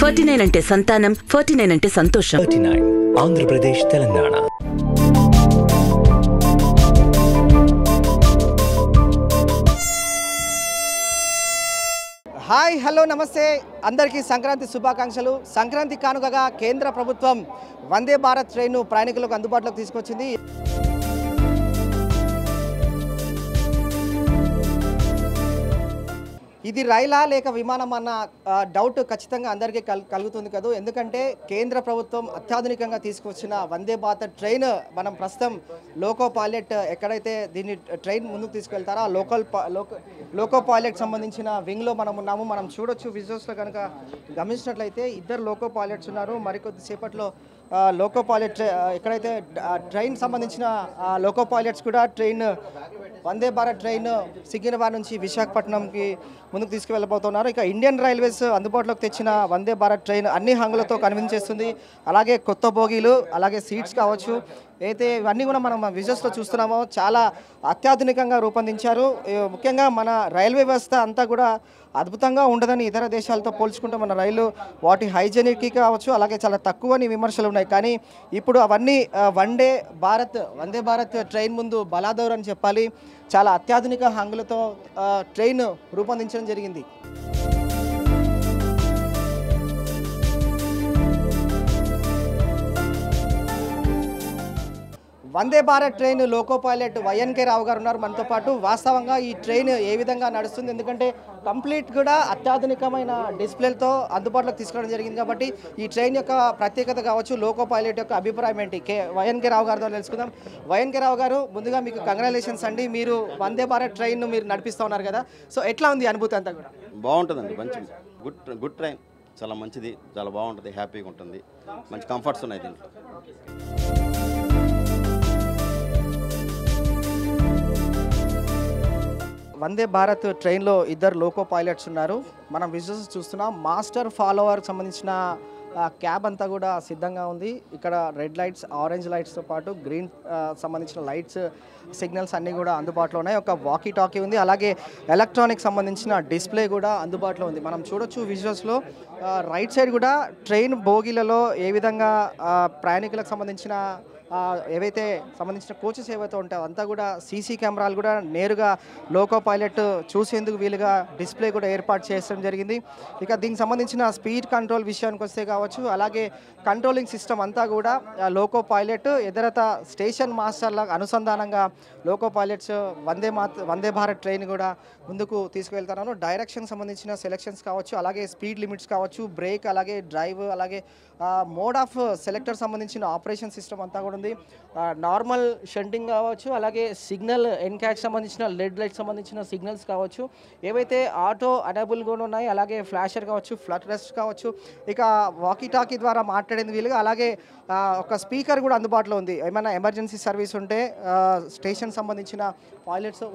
49 అంటే సంతానం, 49 అంటే సంతోషం. 39 ఆంధ్రప్రదేశ్, తెలంగాణ. హాయ్, హలో, నమస్తే అందరికీ సంక్రాంతి శుభాకాంక్షలు. సంక్రాంతి కానుకగా కేంద్ర ప్రభుత్వం వందే భారత్ ట్రైన్ను ప్రయాణికులకు అందుబాటులోకి తీసుకొచ్చింది. ఇది రైలా లేక విమానం అన్న డౌట్ ఖచ్చితంగా అందరికీ కలుగుతుంది కదా. ఎందుకంటే కేంద్ర ప్రభుత్వం అత్యాధునికంగా తీసుకొచ్చిన వందే భారత్ ట్రైన్ మనం ప్రస్తుతం లోకో పైలట్ ఎక్కడైతే దీన్ని ట్రైన్ ముందుకు తీసుకెళ్తారో ఆ లోకో పైలట్ సంబంధించిన వింగ్లో మనం ఉన్నాము. మనం చూడొచ్చు విజువల్స్లో కనుక గమనించినట్లయితే ఇద్దరు లోకో పైలట్స్ ఉన్నారు. మరికొద్ది సేపట్లో లోకో పైలట్ ఎక్కడైతే ట్రైన్ సంబంధించిన లోకో పైలట్స్ కూడా ట్రైన్ వందే భారత్ ట్రైన్ సికింద్రాబాద్ నుంచి విశాఖపట్నంకి ముందుకు తీసుకువెళ్ళబోతున్నారు. ఇక ఇండియన్ రైల్వేస్ అందుబాటులోకి తెచ్చిన వందే భారత్ ట్రైన్ అన్ని హంగులతో కన్విన్స్ చేస్తుంది. అలాగే కొత్త బోగీలు, అలాగే సీట్స్ కావచ్చు, అయితే ఇవన్నీ కూడా మనం విజువల్స్లో చూస్తున్నామో చాలా అత్యాధునికంగా రూపొందించారు. ముఖ్యంగా మన రైల్వే వ్యవస్థ అంతా కూడా అద్భుతంగా ఉండదని ఇతర దేశాలతో పోల్చుకుంటే మన రైలు వాటి హైజెనిక్ కావచ్చు, అలాగే చాలా తక్కువని విమర్శలు ఉన్నాయి. కానీ ఇప్పుడు అవన్నీ వందే భారత్ ట్రైన్ ముందు బలాదూర్ అని చెప్పాలి. చాలా అత్యాధునిక హంగులతో ట్రైన్ రూపొందించడం జరిగింది. వందే భారత్ ట్రైన్ లోకో పైలట్ వైఎన్కే రావు గారు ఉన్నారు మనతో పాటు. వాస్తవంగా ఈ ట్రైన్ ఏ విధంగా నడుస్తుంది, ఎందుకంటే కంప్లీట్ కూడా అత్యాధునికమైన డిస్ప్లేలతో అందుబాటులోకి తీసుకురావడం జరిగింది కాబట్టి ఈ ట్రైన్ యొక్క ప్రత్యేకత కావచ్చు, లోకో పైలట్ యొక్క అభిప్రాయం ఏంటి వైఎన్కే రావు గారితో తెలుసుకుందాం. వైఎన్కే రావు గారు, ముందుగా మీకు కంగ్రాచులేషన్స్ అండి. మీరు వందే భారత్ ట్రైన్ మీరు నడిపిస్తూ ఉన్నారు కదా, సో ఎట్లా ఉంది అనుభూతి అంతా కూడా? బాగుంటుందండి, మంచి గుడ్ ట్రైన్, చాలా మంచిది, చాలా బాగుంటుంది, హ్యాపీగా ఉంటుంది, మంచి కంఫర్ట్స్ ఉన్నాయి దీంట్లో. వందే భారత్ ట్రైన్లో ఇద్దరు లోకో పైలట్స్ ఉన్నారు. మనం విజువల్స్ చూస్తున్నాం. మాస్టర్ ఫాలోవర్కి సంబంధించిన క్యాబ్ అంతా కూడా సిద్ధంగా ఉంది. ఇక్కడ రెడ్ లైట్స్, ఆరెంజ్ లైట్స్తో పాటు గ్రీన్ సంబంధించిన లైట్స్, సిగ్నల్స్ అన్నీ కూడా అందుబాటులో ఉన్నాయి. ఒక వాకీ టాకీ ఉంది, అలాగే ఎలక్ట్రానిక్ సంబంధించిన డిస్ప్లే కూడా అందుబాటులో ఉంది. మనం చూడొచ్చు విజువల్స్లో రైట్ సైడ్ కూడా ట్రైన్ బోగీలలో ఏ విధంగా ప్రయాణికులకు సంబంధించిన ఏవైతే సంబంధించిన కోచెస్ ఏవైతే ఉంటాయో అంతా కూడా సీసీ కెమెరాలు కూడా నేరుగా లోకో పైలట్ చూసేందుకు వీలుగా డిస్ప్లే కూడా ఏర్పాటు చేయడం జరిగింది. ఇక దీనికి సంబంధించిన స్పీడ్ కంట్రోల్ విషయానికి వస్తే కావచ్చు, అలాగే కంట్రోలింగ్ సిస్టమ్ అంతా కూడా లోకో పైలట్ ఎదురత స్టేషన్ మాస్టర్లకు అనుసంధానంగా loco pilots Vande Bharat train కూడా ముందుకు తీసుకువెళ్తున్నాను. డైరెక్షన్ సంబంధించిన సెలెక్షన్స్ కావచ్చు, అలాగే స్పీడ్ లిమిట్స్ కావచ్చు, బ్రేక్, అలాగే డ్రైవ్, అలాగే మోడ్ ఆఫ్ సెలెక్టర్ సంబంధించిన ఆపరేషన్ సిస్టమ్ అంతా కూడా ఉంది. నార్మల్ షంటింగ్ కావచ్చు, అలాగే సిగ్నల్ ఎన్కాచ్ సంబంధించిన లెడ్ లైట్ సంబంధించిన సిగ్నల్స్ కావచ్చు, ఏవైతే ఆటో అనేబుల్ కూడా ఉన్నాయి, అలాగే ఫ్లాషర్ కావచ్చు, ఫ్లడ్ రెస్ట్ కావచ్చు, ఇక వాకీ టాకీ ద్వారా మాట్లాడేందుకు వీలుగా, అలాగే ఒక స్పీకర్ కూడా అందుబాటులో ఉంది. ఏమైనా ఎమర్జెన్సీ సర్వీస్ ఉంటే స్టేషన్ సంబంధించిన పైలట్స్,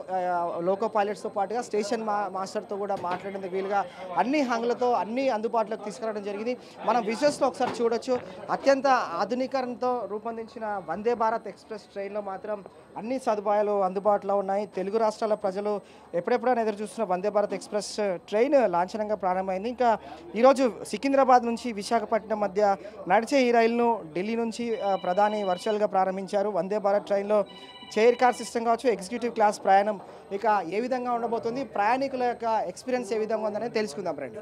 లోకో పైలట్స్తో పాటుగా స్టేషన్ మాస్టర్తో కూడా మాట్లాడేందుకు వీలుగా అన్ని హంగులతో అన్ని అందుబాటులోకి తీసుకురావడం జరిగింది. మనం విజువల్స్లో ఒకసారి చూడొచ్చు. అత్యంత ఆధునీకరణతో రూపొందించిన వందే భారత్ ఎక్స్ప్రెస్ ట్రైన్లో మాత్రం అన్ని సదుపాయాలు అందుబాటులో ఉన్నాయి. తెలుగు రాష్ట్రాల ప్రజలు ఎప్పుడెప్పుడైనా ఎదురు చూస్తున్న వందే భారత్ ఎక్స్ప్రెస్ ట్రైన్ లాంఛనంగా ప్రారంభమైంది. ఇంకా ఈరోజు సికింద్రాబాద్ నుంచి విశాఖపట్నం మధ్య నడిచే ఈ రైలును ఢిల్లీ నుంచి ప్రధాని వర్చువల్గా ప్రారంభించారు. వందే భారత్ ట్రైన్లో చైర్ కార్ సిస్టమ్ కావచ్చు, ఎగ్జిక్యూటివ్ క్లాస్ ప్రయాణం ఇక ఏ విధంగా ఉండబోతుంది, ప్రయాణికుల యొక్క ఎక్స్పీరియన్స్ ఏ విధంగా ఉందనేది తెలుసుకుందాం రండి.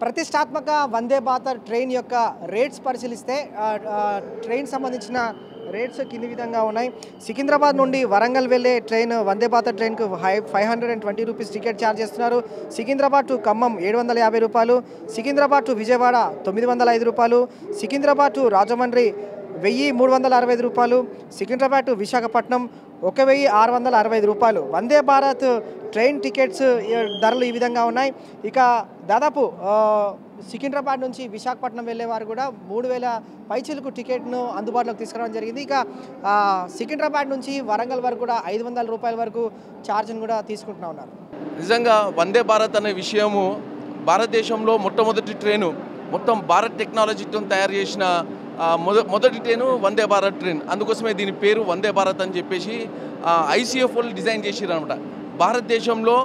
ప్రతిష్టాత్మక వందే భారత్ ట్రైన్ యొక్క రేట్స్ పరిశీలిస్తే ట్రైన్ సంబంధించిన రేట్స్ కింది విధంగా ఉన్నాయి. సికింద్రాబాద్ నుండి వరంగల్ వెళ్ళే train Vande Bharat ట్రైన్కు 520 rupees ticket charge చేస్తున్నారు. సికింద్రాబాద్ టు ఖమ్మం 750 రూపాయలు, సికింద్రాబాద్ టు విజయవాడ 905 రూపాయలు, సికింద్రాబాద్ టు రాజమండ్రి 1365 రూపాయలు, సికింద్రాబాద్ టు విశాఖపట్నం 1665 రూపాయలు. వందే భారత్ ట్రైన్ టికెట్స్ ధరలు ఈ విధంగా ఉన్నాయి. ఇక దాదాపు సికింద్రాబాద్ నుంచి విశాఖపట్నం వెళ్ళేవారు కూడా 3000 పైచిలకు టికెట్ను అందుబాటులోకి తీసుకురావడం జరిగింది. ఇక సికింద్రాబాద్ నుంచి వరంగల్ వరకు కూడా 500 రూపాయల వరకు ఛార్జ్ను కూడా తీసుకుంటూ ఉన్నారు. నిజంగా వందే భారత్ అనే విషయము భారతదేశంలో మొట్టమొదటి ట్రైను, మొత్తం భారత్ టెక్నాలజీతో తయారు చేసిన మొదటి ట్రైను వందే భారత్ ట్రైన్. అందుకోసమే దీని పేరు వందే భారత్ అని చెప్పేసి ICF వాళ్ళు డిజైన్ చేసిరు అనమాట. భారతదేశంలో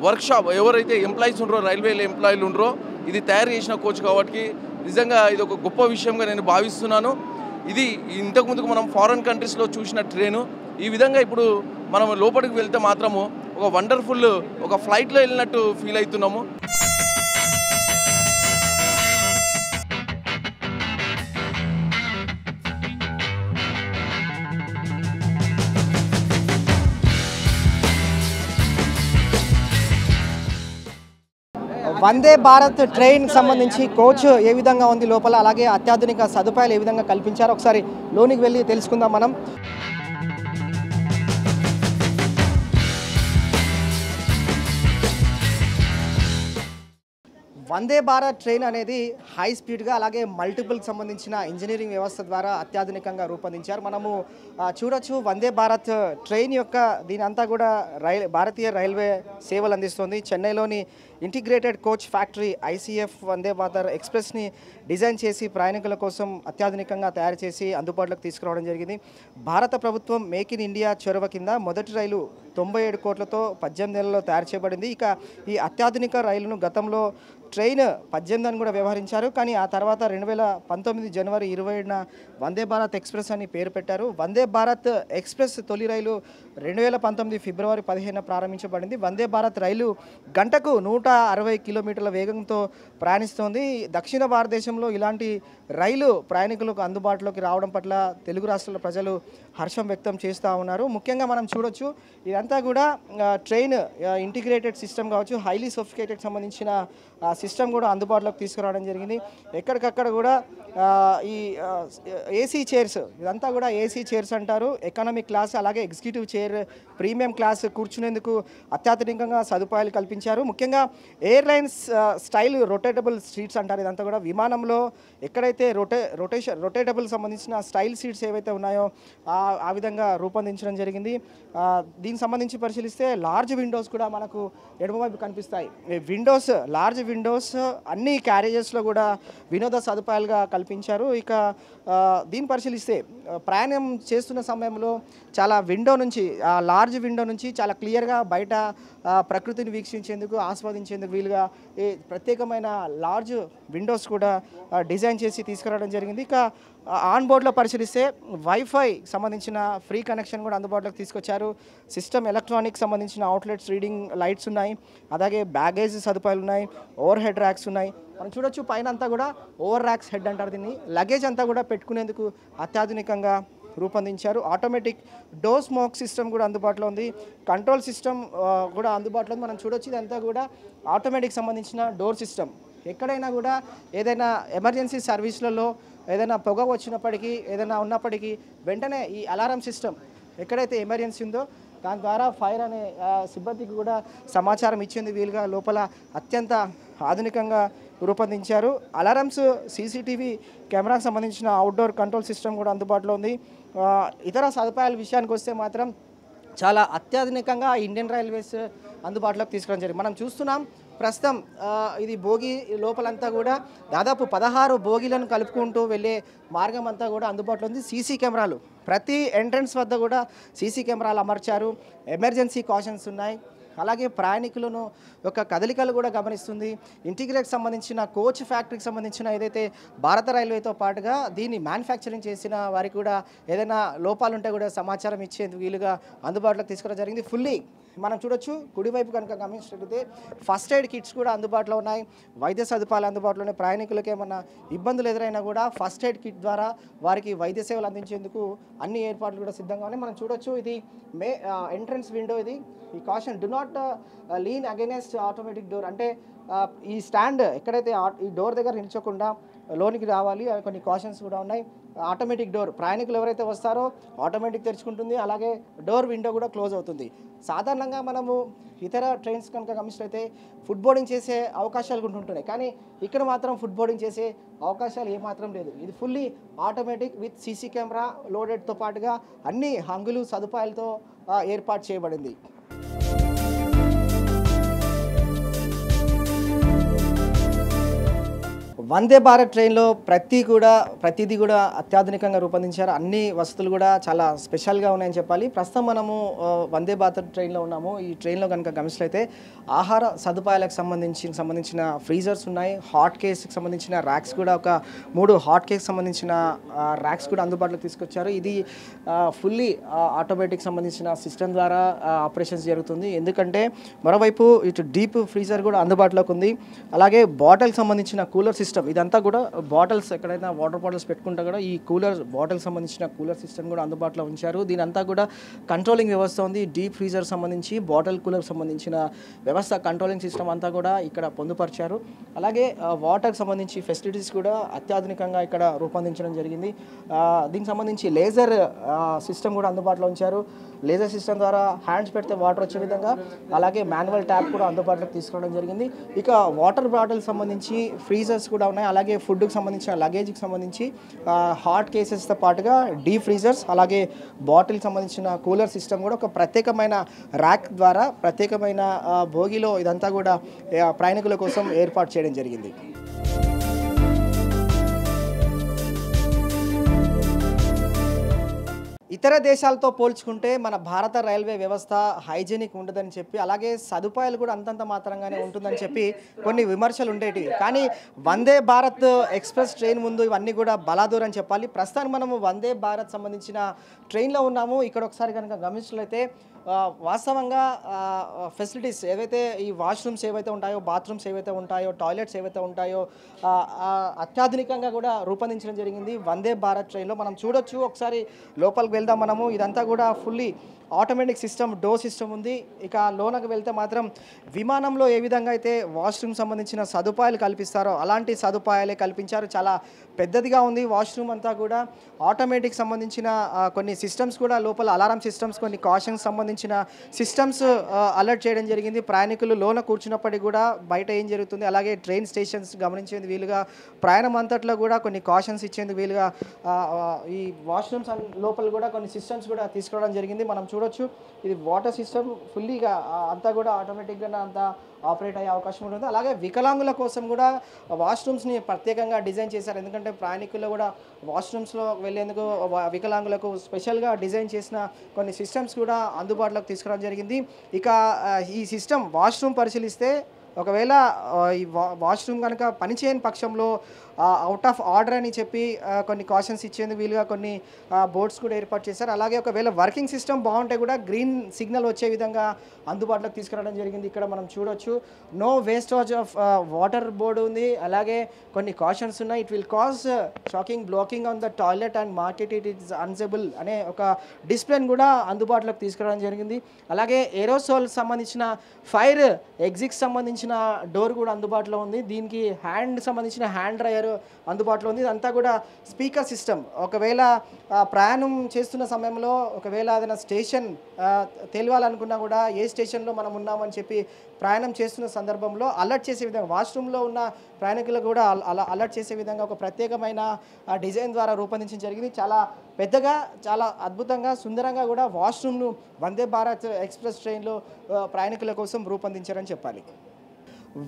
వర్క్షాప్ ఎవరైతే ఎంప్లాయీస్ ఉండరో, రైల్వే ఎంప్లాయీలు ఉండరో, ఇది తయారు చేసిన కోచ్ కాబట్టి నిజంగా ఇది ఒక గొప్ప విషయంగా నేను భావిస్తున్నాను. ఇది ఇంతకుముందుకు మనం ఫారెన్ కంట్రీస్లో చూసిన ట్రైను ఈ విధంగా ఇప్పుడు మనం లోపలికి వెళ్తే మాత్రము ఒక వండర్ఫుల్ ఒక ఫ్లైట్లో వెళ్ళినట్టు ఫీల్ అవుతున్నాము. వందే భారత్ ట్రైన్ సంబంధించి కోచ్ ఏ విధంగా ఉంది లోపల, అలాగే అత్యాధునిక సదుపాయాలు ఏ విధంగా కల్పించారో ఒకసారి లోనికి వెళ్ళి తెలుసుకుందాం మనం. వందే భారత్ ట్రైన్ అనేది హై స్పీడ్గా అలాగే మల్టిపుల్కి సంబంధించిన ఇంజనీరింగ్ వ్యవస్థ ద్వారా అత్యాధునికంగా రూపొందించారు. మనము చూడొచ్చు వందే భారత్ ట్రైన్ యొక్క దీని అంతా కూడా భారతీయ రైల్వే సేవలు అందిస్తుంది. చెన్నైలోని integrated coach factory ICF Vande Bharat ఎక్స్ప్రెస్ని design చేసి ప్రయాణికుల కోసం అత్యాధునికంగా తయారు చేసి అందుబాటులోకి తీసుకురావడం జరిగింది. భారత ప్రభుత్వం మేక్ ఇన్ ఇండియా చొరవ కింద మొదటి రైలు 97 కోట్లతో 18 నెలల్లో తయారు చేయబడింది. ఇక ఈ అత్యాధునిక రైలును గతంలో ట్రైన్ 18 అని కూడా వ్యవహరించారు. కానీ ఆ తర్వాత 2019 జనవరి 27న వందే భారత్ ఎక్స్ప్రెస్ అని పేరు పెట్టారు. వందే భారత్ ఎక్స్ప్రెస్ తొలి రైలు 2019 ఫిబ్రవరి 15న ప్రారంభించబడింది. వందే భారత్ రైలు గంటకు 160 కిలోమీటర్ల వేగంతో ప్రయాణిస్తోంది. దక్షిణ భారతదేశంలో ఇలాంటి రైలు ప్రయాణికులకు అందుబాటులోకి రావడం పట్ల తెలుగు రాష్ట్రాల ప్రజలు హర్షం వ్యక్తం చేస్తూ ఉన్నారు. ముఖ్యంగా మనం చూడొచ్చు ఇదంతా కూడా ట్రైన్ ఇంటిగ్రేటెడ్ సిస్టమ్ కావచ్చు, హైలీ సోఫిస్టికేటెడ్ సంబంధించిన సిస్టమ్ కూడా అందుబాటులోకి తీసుకురావడం జరిగింది. ఎక్కడికక్కడ కూడా ఈ AC చైర్స్, ఇదంతా కూడా AC చైర్స్ అంటారు. ఎకానమిక్ క్లాస్ అలాగే ఎగ్జిక్యూటివ్ చైర్, ప్రీమియం క్లాస్ కూర్చునేందుకు అత్యాధునికంగా సదుపాయాలు కల్పించారు. ముఖ్యంగా ఎయిర్లైన్స్ స్టైల్ రొటేటబుల్ సీట్స్ అంటారు. ఇదంతా కూడా విమానంలో ఎక్కడైతే రొటేటబుల్ సంబంధించిన స్టైల్ సీట్స్ ఏవైతే ఉన్నాయో ఆ విధంగా రూపొందించడం జరిగింది. దీనికి సంబంధించి పరిశీలిస్తే లార్జ్ విండోస్ కూడా మనకు ఎడమవైపు కనిపిస్తాయి. విండోస్, లార్జ్ విండోస్ అన్ని క్యారేజెస్లో కూడా వినోద సదుపాయాలుగా కల్పించారు. ఇక దీన్ని పరిశీలిస్తే ప్రయాణం చేస్తున్న సమయంలో చాలా విండో నుంచి, లార్జ్ విండో నుంచి చాలా క్లియర్గా బయట ప్రకృతిని వీక్షించేందుకు, ఆస్వాదించేందుకు వీలుగా ప్రత్యేకమైన లార్జ్ విండోస్ కూడా డిజైన్ చేసి తీసుకురావడం జరిగింది. ఇక ఆన్ బోర్డ్లో పరిశీలిస్తే వైఫై సంబంధించిన ఫ్రీ కనెక్షన్ కూడా అందుబాటులోకి తీసుకొచ్చారు. సిస్టమ్ ఎలక్ట్రానిక్ సంబంధించిన అవుట్లెట్స్, రీడింగ్ లైట్స్ ఉన్నాయి. అలాగే బ్యాగేజ్ సదుపాయాలు ఉన్నాయి, ఓవర్ హెడ్ ర్యాక్స్ ఉన్నాయి. మనం చూడొచ్చు పైన అంతా కూడా ఓవర్ ర్యాక్స్ హెడ్ అంటారు దీన్ని. లగేజ్ అంతా కూడా పెట్టుకునేందుకు అత్యాధునికంగా రూపొందించారు. ఆటోమేటిక్ డోర్ స్మోక్ సిస్టమ్ కూడా అందుబాటులో ఉంది. కంట్రోల్ సిస్టమ్ కూడా అందుబాటులో ఉంది. మనం చూడొచ్చు ఇదంతా కూడా ఆటోమేటిక్ సంబంధించిన డోర్ సిస్టమ్. ఎక్కడైనా కూడా ఏదైనా ఎమర్జెన్సీ సర్వీస్లలో ఏదైనా పొగ వచ్చినప్పటికీ, ఏదైనా ఉన్నప్పటికీ వెంటనే ఈ అలారం సిస్టమ్ ఎక్కడైతే ఎమర్జెన్సీ ఉందో దాని ద్వారా ఫైర్ అనే సిబ్బందికి కూడా సమాచారం ఇచ్చేందుకు వీలుగా లోపల అత్యంత ఆధునికంగా రూపొందించారు. అలారమ్స్, CCTV కెమెరాకు సంబంధించిన అవుట్డోర్ కంట్రోల్ సిస్టమ్ కూడా అందుబాటులో ఉంది. ఇతర సదుపాయాల విషయానికి వస్తే మాత్రం చాలా అత్యాధునికంగా ఇండియన్ రైల్వేస్ అందుబాటులోకి తీసుకురావడం జరిగింది. మనం చూస్తున్నాం ప్రస్తుతం ఇది భోగి లోపలంతా కూడా దాదాపు 16 భోగిలను కలుపుకుంటూ వెళ్ళే మార్గం అంతా కూడా అందుబాటులో ఉంది. CC కెమెరాలు ప్రతి ఎంట్రన్స్ వద్ద కూడా CC కెమెరాలు అమర్చారు. ఎమర్జెన్సీ కాషన్స్ ఉన్నాయి. అలాగే ప్రయాణికులను యొక్క కదలికలు కూడా గమనిస్తుంది. ఇంటిగ్రేట్ సంబంధించిన కోచ్ ఫ్యాక్టరీకి సంబంధించిన ఏదైతే భారత రైల్వేతో పాటుగా దీన్ని మ్యానుఫ్యాక్చరింగ్ చేసిన వారికి కూడా ఏదైనా లోపాలు ఉంటే కూడా సమాచారం ఇచ్చేందుకు వీలుగా అందుబాటులోకి తీసుకురావడం జరిగింది. ఫుల్లీ మనం చూడొచ్చు కుడివైపు కనుక గమనించినట్లయితే ఫస్ట్ ఎయిడ్ కిట్స్ కూడా అందుబాటులో ఉన్నాయి. వైద్య సదుపాయాలు అందుబాటులో ఉన్నాయి. ప్రయాణికులకు ఏమన్నా ఇబ్బందులు ఎదురైనా కూడా ఫస్ట్ ఎయిడ్ కిట్ ద్వారా వారికి వైద్య సేవలు అందించేందుకు అన్ని ఏర్పాట్లు కూడా సిద్ధంగా ఉన్నాయి. మనం చూడొచ్చు ఇది ఎంట్రన్స్ విండో. ఇది ఈ caution do not lean against automatic door, అంటే ఈ స్టాండ్ ఎక్కడైతే ఈ డోర్ దగ్గర నిల్చోకుండా లోనికి రావాలి. కొన్ని కాషన్స్ కూడా ఉన్నాయి. ఆటోమేటిక్ డోర్, ప్రయాణికులు ఎవరైతే వస్తారో ఆటోమేటిక్ తెరుచుకుంటుంది. అలాగే డోర్ విండో కూడా క్లోజ్ అవుతుంది. సాధారణంగా మనము ఇతర ట్రైన్స్ కనుక గమనించినట్లయితే ఫుడ్ బోర్డింగ్ చేసే అవకాశాలు కూడా ఉంటున్నాయి. కానీ ఇక్కడ మాత్రం ఫుడ్ బోర్డింగ్ చేసే అవకాశాలు ఏమాత్రం లేదు. ఇది fully automatic with CC camera లోడెడ్తో పాటుగా అన్ని హంగులు సదుపాయాలతో ఏర్పాటు చేయబడింది. వందే భారత్ ట్రైన్లో ప్రతిదీ కూడా అత్యాధునికంగా రూపొందించారు. అన్ని వసతులు కూడా చాలా స్పెషల్గా ఉన్నాయని చెప్పాలి. ప్రస్తుతం మనము వందే భారత్ ట్రైన్లో ఉన్నాము. ఈ ట్రైన్లో కనుక గమనించినట్లయితే ఆహార సదుపాయాలకు సంబంధించిన ఫ్రీజర్స్ ఉన్నాయి. హాట్ కేస్కి సంబంధించిన ర్యాక్స్ కూడా ఒక 3 హాట్ కేక్ సంబంధించిన ర్యాక్స్ కూడా అందుబాటులోకి తీసుకొచ్చారు. ఇది ఫుల్లీ ఆటోమేటిక్ సంబంధించిన సిస్టమ్ ద్వారా ఆపరేషన్స్ జరుగుతుంది. ఎందుకంటే మరోవైపు ఇటు డీప్ ఫ్రీజర్ కూడా అందుబాటులోకి ఉంది. అలాగే బాటిల్కి సంబంధించిన కూలర్ సిస్టమ్, ఇదంతా కూడా బాటిల్స్ ఎక్కడైనా వాటర్ బాటిల్స్ పెట్టుకుంటే కూడా ఈ బాటిల్ సంబంధించిన కూలర్ సిస్టమ్ కూడా అందుబాటులో ఉంచారు. దీనంతా కూడా కంట్రోలింగ్ వ్యవస్థ ఉంది. డీప్ ఫ్రీజర్ సంబంధించి బాటిల్ కూలర్ సంబంధించిన వ్యవస్థ కంట్రోలింగ్ సిస్టమ్ అంతా కూడా ఇక్కడ పొందుపరిచారు. అలాగే వాటర్కి సంబంధించి ఫెసిలిటీస్ కూడా అత్యాధునికంగా ఇక్కడ రూపొందించడం జరిగింది. దీనికి సంబంధించి లేజర్ సిస్టమ్ కూడా అందుబాటులో ఉంచారు. లేజర్ సిస్టమ్ ద్వారా హ్యాండ్స్ పెడితే వాటర్ వచ్చే విధంగా, అలాగే మాన్యువల్ ట్యాప్ కూడా అందుబాటులోకి తీసుకోవడం జరిగింది. ఇక వాటర్ బాటిల్ సంబంధించి ఫ్రీజర్స్ కూడా ఉన్నాయి. అలాగే ఫుడ్కి సంబంధించిన లగేజ్కి సంబంధించి హాట్ కేసెస్తో పాటుగా డీప్ ఫ్రీజర్స్, అలాగే బాటిల్కి సంబంధించిన కూలర్ సిస్టమ్ కూడా ఒక ప్రత్యేకమైన ర్యాక్ ద్వారా ప్రత్యేకమైన భోగిలో ఇదంతా కూడా ప్రయాణికుల కోసం ఏర్పాటు చేయడం జరిగింది. ఇతర దేశాలతో పోల్చుకుంటే మన భారత రైల్వే వ్యవస్థ హైజీనిక్ ఉండదని చెప్పి, అలాగే సదుపాయాలు కూడా అంతంత మాత్రంగానే ఉంటుందని చెప్పి కొన్ని విమర్శలు ఉండేటివి. కానీ వందే భారత్ ఎక్స్ప్రెస్ ట్రైన్ ముందు ఇవన్నీ కూడా బలాదూరని చెప్పాలి. ప్రస్తుతానికి మనము వందే భారత్ సంబంధించిన ట్రైన్లో ఉన్నాము. ఇక్కడ ఒకసారి కనుక గమనించినట్లయితే వాస్తవంగా ఫెసిలిటీస్ ఏవైతే ఈ వాష్రూమ్స్ ఏవైతే ఉంటాయో, బాత్రూమ్స్ ఏవైతే ఉంటాయో, టాయిలెట్స్ ఏవైతే ఉంటాయో అత్యాధునికంగా కూడా రూపొందించడం జరిగింది వందే భారత్ ట్రైన్లో. మనం చూడొచ్చు, ఒకసారి లోపలికి వెళ్దాం మనము. ఇదంతా కూడా fully automatic system, door system ఉంది. ఇక లోనకు వెళ్తే మాత్రం విమానంలో ఏ విధంగా అయితే వాష్రూమ్ సంబంధించిన సదుపాయాలు కల్పిస్తారో అలాంటి సదుపాయాలే కల్పించారు. చాలా పెద్దదిగా ఉంది వాష్రూమ్ అంతా కూడా. ఆటోమేటిక్ సంబంధించిన కొన్ని సిస్టమ్స్ కూడా లోపల, అలారం సిస్టమ్స్, కొన్ని కాషన్స్ సంబంధించిన సిస్టమ్స్ అలర్ట్ చేయడం జరిగింది. ప్రయాణికులు లోన కూర్చున్నప్పటికీ కూడా బయట ఏం జరుగుతుంది, అలాగే ట్రైన్ స్టేషన్స్ గమనించేందుకు వీలుగా, ప్రయాణం అంతట్లో కూడా కొన్ని కాషన్స్ ఇచ్చేందుకు వీలుగా ఈ వాష్రూమ్స్ లోపల కూడా కొన్ని సిస్టమ్స్ కూడా తీసుకోవడం జరిగింది. మనం చూడొచ్చు, ఇది వాటర్ సిస్టమ్ ఫుల్లీగా అంతా కూడా ఆటోమేటిక్గా అంతా ఆపరేట్ అయ్యే అవకాశం ఉంటుంది. అలాగే వికలాంగుల కోసం కూడా వాష్రూమ్స్ని ప్రత్యేకంగా డిజైన్ చేశారు. ఎందుకంటే ప్రయాణికులు కూడా వాష్రూమ్స్లో వెళ్ళేందుకు వికలాంగులకు స్పెషల్గా డిజైన్ చేసిన కొన్ని సిస్టమ్స్ కూడా అందుబాటులోకి తీసుకురావడం జరిగింది. ఇక ఈ సిస్టమ్ వాష్రూమ్ పరిశీలిస్తే, ఒకవేళ ఈ వాష్రూమ్ కనుక పనిచేయని పక్షంలో అవుట్ ఆఫ్ ఆర్డర్ అని చెప్పి కొన్ని కాషన్స్ ఇచ్చేందుకు వీలుగా కొన్ని బోర్డ్స్ కూడా ఏర్పాటు చేశారు. అలాగే ఒకవేళ వర్కింగ్ సిస్టమ్ బాగుంటే కూడా గ్రీన్ సిగ్నల్ వచ్చే విధంగా అందుబాటులోకి తీసుకురావడం జరిగింది. ఇక్కడ మనం చూడొచ్చు, no wastage of water board ఉంది. అలాగే కొన్ని కాషన్స్ ఉన్నాయి. It will cause shocking blocking on the toilet and market it is unusable అనే ఒక డిస్ప్లేని కూడా అందుబాటులోకి తీసుకురావడం జరిగింది. అలాగే ఏరోసోల్ సంబంధించిన ఫైర్ ఎగ్జిట్ సంబంధించిన డోర్ కూడా అందుబాటులో ఉంది. దీనికి సంబంధించిన హ్యాండ్ డ్రైయర్ అందుబాటులో ఉంది. ఇదంతా కూడా స్పీకర్ సిస్టమ్. ఒకవేళ ప్రయాణం చేస్తున్న సమయంలో ఒకవేళ ఏదైనా స్టేషన్ తెలియాలనుకున్నా కూడా ఏ స్టేషన్లో మనం ఉన్నామని చెప్పి ప్రయాణం చేస్తున్న సందర్భంలో అలర్ట్ చేసే విధంగా, వాష్రూమ్లో ఉన్న ప్రయాణికులకు కూడా అలర్ట్ చేసే విధంగా ఒక ప్రత్యేకమైన డిజైన్ ద్వారా రూపొందించడం జరిగింది. చాలా పెద్దగా, చాలా అద్భుతంగా, సుందరంగా కూడా వాష్రూమ్ను వందే భారత్ ఎక్స్ప్రెస్ ట్రైన్లో ప్రయాణికుల కోసం రూపొందించారని చెప్పాలి.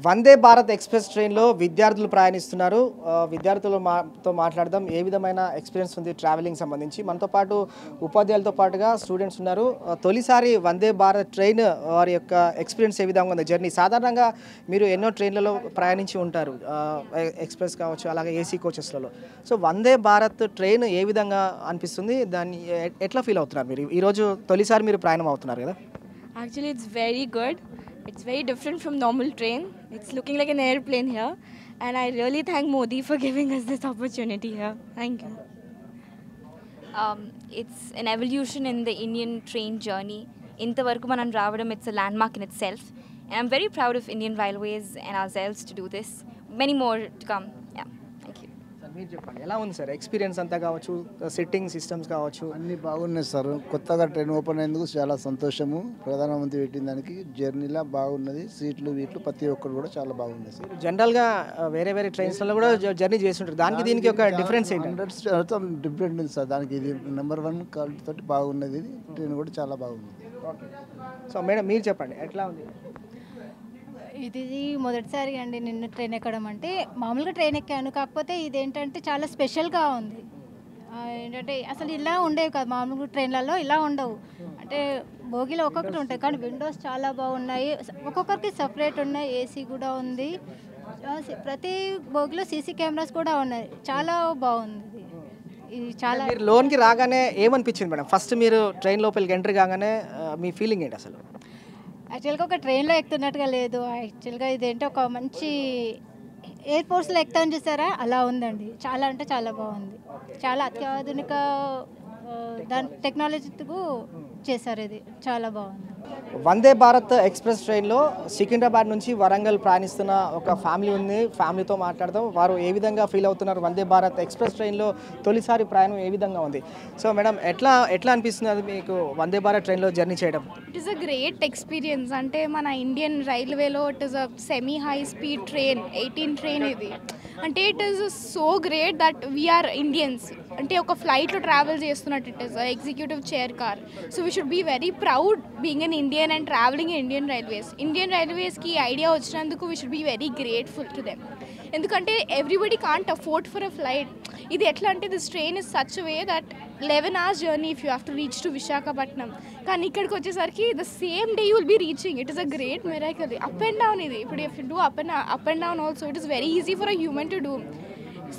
వందే భారత్ ఎక్స్ప్రెస్ ట్రైన్లో విద్యార్థులు ప్రయాణిస్తున్నారు. విద్యార్థులతో మాట్లాడదాం. ఏ విధమైన ఎక్స్పీరియన్స్ ఉంది ట్రావెలింగ్ సంబంధించి? మనతో పాటు ఉపాధ్యాయులతో పాటుగా స్టూడెంట్స్ ఉన్నారు. తొలిసారి వందే భారత్ ట్రైన్ వారి యొక్క ఎక్స్పీరియన్స్ ఏ విధంగా ఉంది జర్నీ? సాధారణంగా మీరు ఎన్నో ట్రైన్లలో ప్రయాణించి ఉంటారు, ఎక్స్ప్రెస్ కావచ్చు, అలాగే ఏసీ కోచెస్లలో. సో వందే భారత్ ట్రైన్ ఏ విధంగా అనిపిస్తుంది? దాన్ని ఎట్లా ఫీల్ అవుతున్నారు మీరు? ఈరోజు తొలిసారి మీరు ప్రయాణం అవుతున్నారు కదా? Actually, it's very good. It's very different from normal train. It's looking like an airplane here. And I really thank Modi for giving us this opportunity here. Thank you. It's an evolution in the Indian train journey. Intavarku manam raavadam, it's a landmark in itself. And I'm very proud of Indian Railways and ourselves to do this. Many more to come. Yeah, thank you. మీరు చెప్పండి, ఎలా ఉంది sir experience అంతా కావచ్చు, sitting systems కావచ్చు? అన్నీ బాగున్నాయి sir. కొత్తగా ట్రైన్ ఓపెన్ అయినందుకు చాలా సంతోషము. ప్రధానమంత్రి పెట్టిన దానికి జర్నీలా బాగున్నది. సీట్లు వీట్లు ప్రతి ఒక్కరు కూడా చాలా బాగుంది సార్. జనరల్గా వేరే వేరే ట్రైన్స్లలో కూడా జర్నీ చేస్తుంటారు, దానికి దీనికి ఒక డిఫరెన్స్ ఏంటి? డిఫరెంట్ ఉంది సార్. దానికి ఇది నెంబర్ 1 క్వాలిటీ తోటి బాగున్నది. ట్రైన్ కూడా చాలా బాగుంది. సో మేడం మీరు చెప్పండి, ఎట్లా ఉంది? ఇది మొదటిసారి అండి నిన్న ట్రైన్ ఎక్కడం. అంటే మామూలుగా ట్రైన్ ఎక్కాను, కాకపోతే ఇదేంటంటే చాలా స్పెషల్గా ఉంది. ఏంటంటే అసలు ఇలా ఉండేవి కాదు, మామూలుగా ట్రైన్లలో ఇలా ఉండవు. అంటే బోగిలో ఒక్కొక్కటి ఉంటాయి, కానీ విండోస్ చాలా బాగున్నాయి, ఒక్కొక్కరికి సపరేట్ ఉన్నాయి, ఏసీ కూడా ఉంది, ప్రతి బోగిలో సీసీ కెమెరాస్ కూడా ఉన్నాయి, చాలా బాగుంది. ఇది చాలా. మీరు లోన్కి రాగానే ఏమనిపించింది మేడం? ఫస్ట్ మీరు ట్రైన్ లోపలికి ఎంట్రీ కాగానే మీ ఫీలింగ్ ఏంటి అసలు? యాక్చువల్గా ఒక ట్రైన్లో ఎక్కుతున్నట్టుగా లేదు. యాక్చువల్గా ఇదేంటి ఒక మంచి ఎయిర్పోర్ట్స్లో ఎక్కుతామని చూసారా, అలా ఉందండి. చాలా అంటే చాలా బాగుంది, చాలా అత్యాధునిక దాని టెక్నాలజీతో చేశారు, ఇది చాలా బాగుంది. వందే భారత్ ఎక్స్ప్రెస్ ట్రైన్లో సికింద్రాబాద్ నుంచి వరంగల్ ప్రయాణిస్తున్న ఒక ఫ్యామిలీ ఉంది. ఫ్యామిలీతో మాట్లాడదాం, వారు ఏ విధంగా ఫీల్ అవుతున్నారు, వందే భారత్ ఎక్స్ప్రెస్ ట్రైన్లో తొలిసారి ప్రయాణం ఏ విధంగా ఉంది. సో మేడం, ఎట్లా ఎట్లా అనిపిస్తుంది మీకు వందే భారత్ ట్రైన్లో జర్నీ చేయడం? It is a great experience. అంటే మన ఇండియన్ రైల్వేలో it is a semi high speed train, 18 train ఇది. అంటే it is so great that we are Indians. అంటే ఒక ఫ్లైట్లో ట్రావెల్ చేస్తున్నట్టు, it is executive chair car. So we should be very proud being an Indian and travelling Indian railways. Indian రైల్వేస్కి idea వచ్చినందుకు we should be very grateful to them. ఎందుకంటే everybody can't afford for a flight. ఇది ఎట్లా అంటే this train is such way that 11 hours journey if you have to reach to Visakhapatnam. కానీ ఇక్కడికి వచ్చేసరికి the same day you will be reaching. It is a great miracle. Up and down ఇది. ఇప్పుడు if you do up and down also it is very easy for a human to do.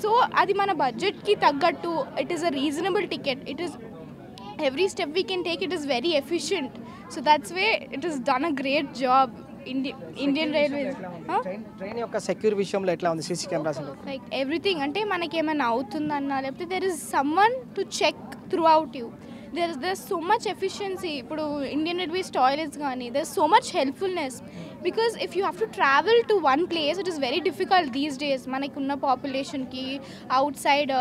So అది మన బడ్జెట్కి తగ్గట్టు it is a reasonable ticket. It is every step we can take, it is very efficient. So that's why it has done a great job. Indian Railways. Train యొక్క secure విషయంలో ఎట్లా ఉంది? CC cameras like everything. అంటే మనకి ఏమైనా అవుతుందన్నా లేకపోతే there is someone to check throughout you. There's so much efficiency. ఇప్పుడు Indian railways toilets కానీ there's so much helpfulness. Because if you have to travel to one place, it is very difficult these days. మనకున్న పాపులేషన్కి outside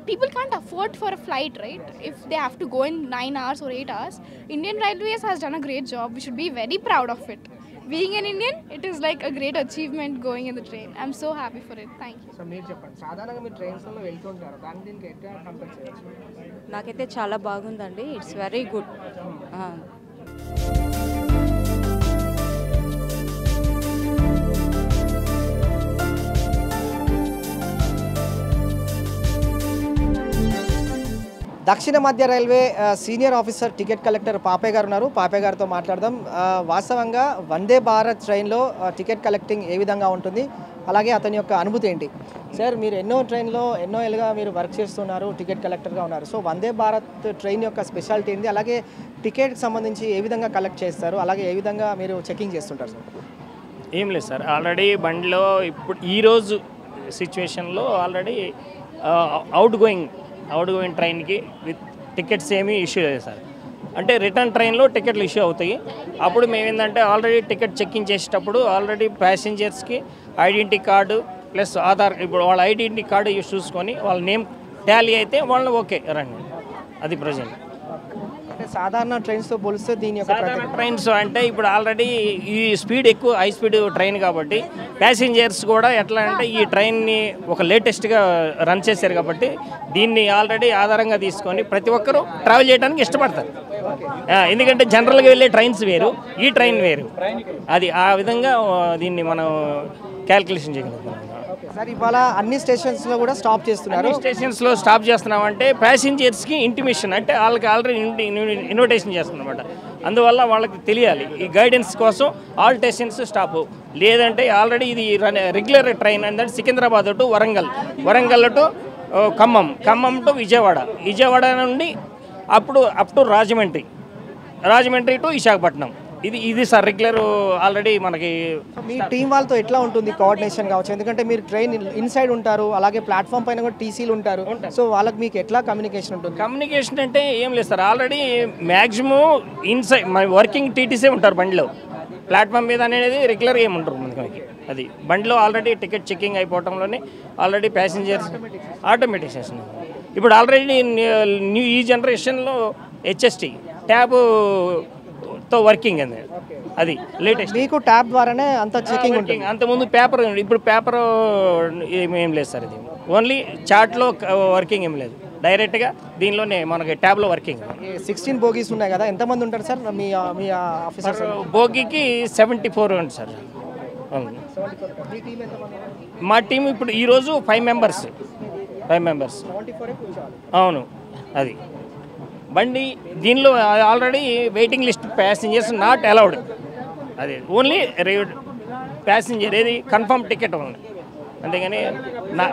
people can't afford for a flight, right? If they have to go in 9 hours or 8 hours. Indian Railways has done a great job. We should be very proud of it. Being an Indian, it is like a great achievement going in the train. I'm so happy for it. Thank you. So మీరు చెప్పండి, సాధారణంగా మీరు ట్రైన్స్లో వెళ్తుంటారు, దాని దీనికి ఎట్లా compare చేయొచ్చు? నాకైతే చాలా బాగుందండి. It's very good. దక్షిణ మధ్య railway senior officer ticket collector Papayya గారు ఉన్నారు. పాపయ్య గారితో మాట్లాడదాం. వాస్తవంగా వందే భారత్ ట్రైన్లో టికెట్ కలెక్టింగ్ ఏ విధంగా ఉంటుంది, అలాగే అతని యొక్క అనుభూతి ఏంటి? సార్, మీరు ఎన్నో ట్రైన్లో ఎన్నో ఏళ్ళుగా మీరు వర్క్ చేస్తున్నారు, టికెట్ కలెక్టర్గా ఉన్నారు. సో వందే భారత్ ట్రైన్ యొక్క స్పెషాలిటీ ఏంటి, అలాగే టికెట్కి సంబంధించి ఏ విధంగా కలెక్ట్ చేస్తారు, అలాగే ఏ విధంగా మీరు చెకింగ్ చేస్తుంటారు సార్? ఏం లేదు సార్, ఆల్రెడీ బండిలో ఇప్పుడు ఈరోజు సిచ్యువేషన్లో ఆల్రెడీ అవుట్ గోయింగ్ ట్రైన్కి విత్ టికెట్స్ ఏమీ ఇష్యూ లేదు సార్. అంటే రిటర్న్ ట్రైన్లో టికెట్లు ఇష్యూ అవుతాయి. అప్పుడు మేము ఏంటంటే ఆల్రెడీ టికెట్ చెక్కింగ్ చేసేటప్పుడు ఆల్రెడీ ప్యాసింజర్స్కి ఐడెంటిటీ కార్డు ప్లస్ ఆధార్, ఇప్పుడు వాళ్ళ ఐడెంటిటీ కార్డు చూసుకొని వాళ్ళ నేమ్ టాలీ అయితే వాళ్ళని ఓకే రండి. అది ప్రజెంట్. అంటే సాధారణ ట్రైన్స్తో పోలిస్తే దీని యొక్క సాధారణ ట్రైన్స్ అంటే ఇప్పుడు ఆల్రెడీ ఈ స్పీడ్ ఎక్కువ, హై స్పీడ్ ట్రైన్ కాబట్టి ప్యాసింజర్స్ కూడా ఎట్లా అంటే ఈ ట్రైన్ని ఒక లేటెస్ట్గా రన్ చేశారు కాబట్టి దీన్ని ఆల్రెడీ ఆధారంగా తీసుకొని ప్రతి ఒక్కరూ ట్రావెల్ చేయడానికి ఇష్టపడతారు. ఎందుకంటే జనరల్గా వెళ్ళే ట్రైన్స్ వేరు, ఈ ట్రైన్ వేరు. అది ఆ విధంగా దీన్ని మనం క్యాల్కులేషన్ చేయగలుగుతాం. సార్, ఇవాళ అన్ని స్టేషన్స్లో కూడా స్టాప్ చేస్తున్నారు. స్టేషన్స్లో స్టాప్ చేస్తున్నామంటే ప్యాసింజర్స్కి ఇంటిమేషన్, అంటే వాళ్ళకి ఆల్రెడీ ఇన్విటేషన్ చేస్తున్నాం అన్నమాట. అందువల్ల వాళ్ళకి తెలియాలి ఈ గైడెన్స్ కోసం ఆల్ స్టేషన్స్ స్టాప్. లేదంటే ఆల్రెడీ ఇది రెగ్యులర్ ట్రైన్ అంటే Secunderabad to Warangal to Khammam to Vijayawada నుండి up to Rajahmundry to Visakhapatnam. ఇది సార్ రెగ్యులర్ ఆల్రెడీ మనకి. మీ టీం వాళ్ళతో ఎట్లా ఉంటుంది కోఆర్డినేషన్ కావచ్చు? ఎందుకంటే మీరు ట్రైన్ ఇన్సైడ్ ఉంటారు, అలాగే ప్లాట్ఫామ్ పైన కూడా టీసీలు ఉంటారు. సో వాళ్ళకి మీకు ఎట్లా కమ్యూనికేషన్ ఉంటుంది? కమ్యూనికేషన్ అంటే ఏం లేదు సార్, ఆల్రెడీ మ్యాక్సిమం ఇన్సైడ్ మన వర్కింగ్ టీటీసీ ఉంటారు బండిలో. ప్లాట్ఫామ్ మీద అనేది రెగ్యులర్ ఏమి ఉంటారు మనకి. అది బండిలో ఆల్రెడీ టికెట్ చెక్కింగ్ అయిపోవడంలోనే ఆల్రెడీ ప్యాసింజర్స్ ఆటోమేటిక్ చేసిన. ఇప్పుడు ఆల్రెడీ ఈ జనరేషన్లో హెచ్ఎస్టీ ట్యాబ్తో వర్కింగ్ అండి. అది లేటెస్ట్. మీకు ట్యాబ్ ద్వారానే అంత చెకింగ్ ఉంటుంది. అంతకుముందు పేపర్, ఇప్పుడు పేపర్ ఏం లేదు సార్. ఇది ఓన్లీ చార్ట్లో వర్కింగ్ ఏం లేదు, డైరెక్ట్గా దీనిలోనే మనకి ట్యాబ్లో వర్కింగ్. 16 బోగీస్ ఉన్నాయి కదా, ఎంతమంది ఉంటారు సార్ మీ ఆఫీసర్స్? బోగీకి 74 ఉంది సార్. అవును. మా టీం ఇప్పుడు ఈరోజు 5 మెంబర్స్ అవును. అది బండి దీనిలో already waiting list passengers not allowed. అది ఓన్లీ ప్యాసింజర్ ఏది కన్ఫర్మ్ టికెట్ ఉంది. అంతేగాని నా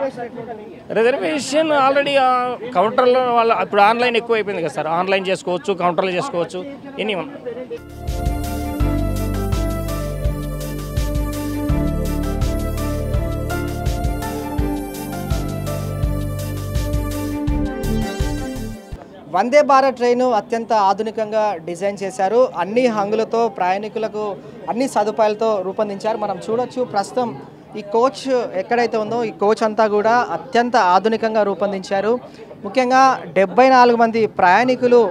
రిజర్వేషన్ ఆల్రెడీ కౌంటర్లో వాళ్ళ ఇప్పుడు ఆన్లైన్ ఎక్కువ అయిపోయింది కదా సార్. ఆన్లైన్ చేసుకోవచ్చు, కౌంటర్లో చేసుకోవచ్చు, ఎనీ వన్. వందే భారత్ ట్రైన్ అత్యంత ఆధునికంగా డిజైన్ చేశారు. అన్ని హంగులతో ప్రయాణికులకు అన్ని సదుపాయాలతో రూపొందించారు. మనం చూడొచ్చు ప్రస్తుతం ఈ కోచ్ ఎక్కడైతే ఉందో ఈ కోచ్ అంతా కూడా అత్యంత ఆధునికంగా రూపొందించారు. ముఖ్యంగా 74 మంది ప్రయాణికులు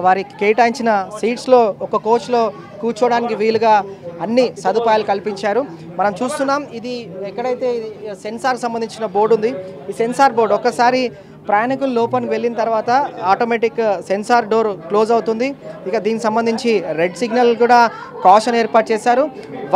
వారికి కేటాయించిన సీట్స్లో ఒక కోచ్లో కూర్చోవడానికి వీలుగా అన్ని సదుపాయాలు కల్పించారు. మనం చూస్తున్నాం ఇది ఎక్కడైతే సెన్సార్ సంబంధించిన బోర్డు ఉంది. ఈ సెన్సార్ బోర్డు ఒక్కసారి ప్రయాణికులు లోపలికి వెళ్ళిన తర్వాత ఆటోమేటిక్ సెన్సార్ డోర్ క్లోజ్ అవుతుంది. ఇక దీనికి సంబంధించి రెడ్ సిగ్నల్ కూడా కాషన్ ఏర్పాటు చేశారు.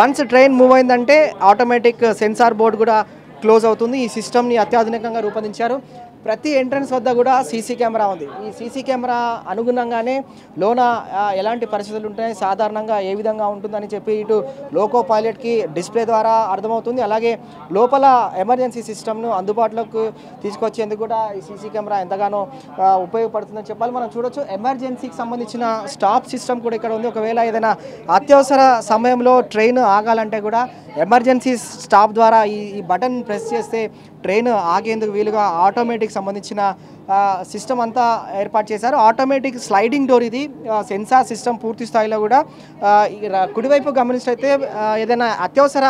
వన్స్ ట్రైన్ మూవ్ అయిందంటే ఆటోమేటిక్ సెన్సార్ బోర్డు కూడా క్లోజ్ అవుతుంది. ఈ సిస్టమ్ని అత్యాధునికంగా రూపొందించారు. ప్రతి ఎంట్రన్స్ వద్ద కూడా సీసీ కెమెరా ఉంది. ఈ సీసీ కెమెరా అనుగుణంగానే లోన ఎలాంటి పరిస్థితులు ఉంటాయి, సాధారణంగా ఏ విధంగా ఉంటుందని చెప్పి ఇటు లోకో పైలట్కి డిస్ప్లే ద్వారా అర్థమవుతుంది. అలాగే లోపల ఎమర్జెన్సీ సిస్టమ్ను అందుబాటులోకి తీసుకొచ్చేందుకు కూడా ఈ సీసీ కెమెరా ఎంతగానో ఉపయోగపడుతుందని చెప్పాలి. మనం చూడొచ్చు ఎమర్జెన్సీకి సంబంధించిన స్టాప్ సిస్టమ్ కూడా ఇక్కడ ఉంది. ఒకవేళ ఏదైనా అత్యవసర సమయంలో ట్రైన్ ఆగాలంటే కూడా ఎమర్జెన్సీ స్టాప్ ద్వారా ఈ బటన్ ప్రెస్ చేస్తే ట్రైన్ ఆగేందుకు వీలుగా ఆటోమేటిక్ సంబంధించిన సిస్టమ్ అంతా ఏర్పాటు చేశారు. ఆటోమేటిక్ స్లైడింగ్ డోర్ ఇది. సెన్సార్ సిస్టమ్ పూర్తి స్థాయిలో కూడా కుడివైపు గమనించినట్లయితే ఏదైనా అత్యవసర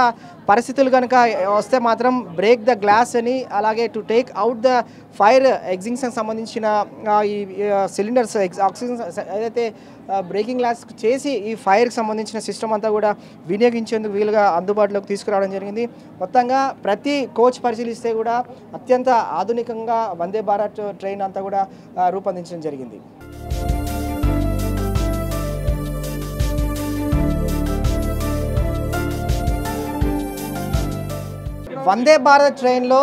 పరిస్థితులు కనుక వస్తే మాత్రం బ్రేక్ ద గ్లాస్ అని, అలాగే to take out the fire extinction సంబంధించిన ఈ సిలిండర్స్ ఆక్సిజన్ ఏదైతే బ్రేకింగ్ గ్లాస్ చేసి ఈ ఫైర్కి సంబంధించిన సిస్టమ్ అంతా కూడా వినియోగించేందుకు వీలుగా అందుబాటులోకి తీసుకురావడం జరిగింది. మొత్తంగా ప్రతి కోచ్ పరిశీలిస్తే కూడా అత్యంత ఆధునికంగా వందే భారత్ ట్రైన్ అంతా కూడా రూపొందించడం జరిగింది. వందే భారత్ ట్రైన్లో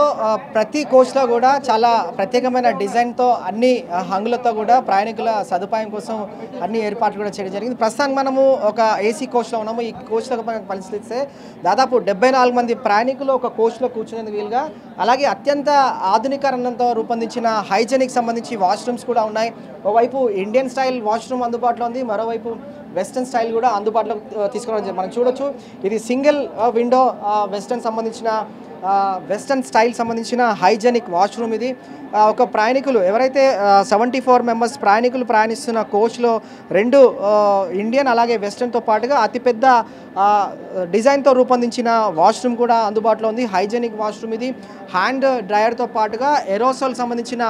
ప్రతి కోచ్లో కూడా చాలా ప్రత్యేకమైన డిజైన్తో అన్ని హంగులతో కూడా ప్రయాణికుల సదుపాయం కోసం అన్ని ఏర్పాట్లు కూడా చేయడం జరిగింది. ప్రస్తుతానికి మనము ఒక ఏసీ కోచ్లో ఉన్నాము. ఈ కోచ్లో పరిశీలిస్తే దాదాపు 74 మంది ప్రయాణికులు ఒక కోచ్లో కూర్చునేందుకు వీలుగా, అలాగే అత్యంత ఆధునికరణంతో రూపొందించిన హైజెనిక్ సంబంధించి వాష్రూమ్స్ కూడా ఉన్నాయి. ఓవైపు ఇండియన్ స్టైల్ వాష్రూమ్ అందుబాటులో ఉంది, మరోవైపు వెస్టర్న్ స్టైల్ కూడా అందుబాటులో తీసుకురావడం. మనం చూడొచ్చు ఇది సింగిల్ విండో వెస్టర్న్ సంబంధించిన వెస్టర్న్ స్టైల్ సంబంధించిన హైజెనిక్ వాష్రూమ్ ఇది. ఒక ప్రయాణికులు ఎవరైతే 74 మెంబర్స్ ప్రయాణికులు ప్రయాణిస్తున్న కోచ్లో 2 ఇండియన్ అలాగే వెస్టర్న్తో పాటుగా అతిపెద్ద డిజైన్తో రూపొందించిన వాష్రూమ్ కూడా అందుబాటులో ఉంది. హైజెనిక్ వాష్రూమ్ ఇది. హ్యాండ్ డ్రైయర్తో పాటుగా ఎరోసాల్ సంబంధించిన